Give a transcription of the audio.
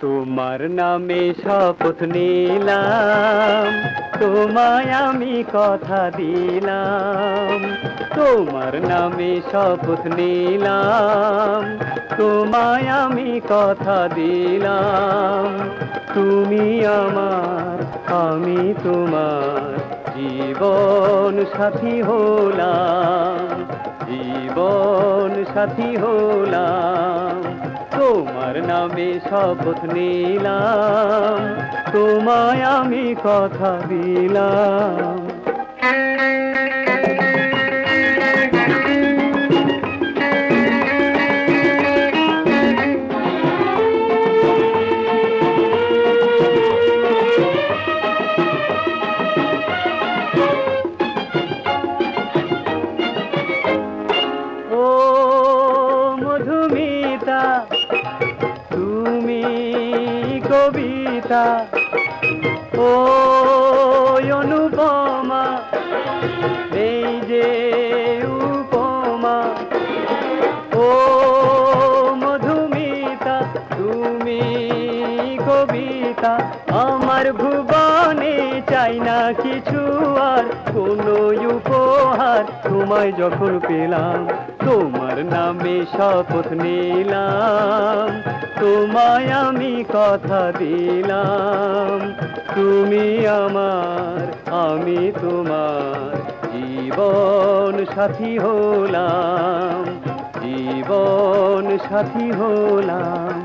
তোমার নামে শপথ নিলাম, তোমায় আমি কথা দিলাম। তোমার নামে শপথ নিলাম, তোমায় আমি কথা দিলাম। তুমি আমার, আমি তোমার জীবন সাথী হলাম, জীবন সাথী হলাম। তোমার নামে শপথ নিলাম, তোমায় আমি কথা দিলাম। ও মধুমিতা, তুমি কবিতা, ও অনুপমা, এই যে উপমা। ও মধুমিতা, তুমি কবিতা, আমার ভুবনে চাই না কিছু আর কোনো উপহার। তোমায় যখন পেলাম, তোমার নামে শপথ নিলাম, তোমায় আমি কথা দিলাম। তুমি আমার, আমি তোমার জীবন সাথী হলাম, জীবন সাথী হলাম।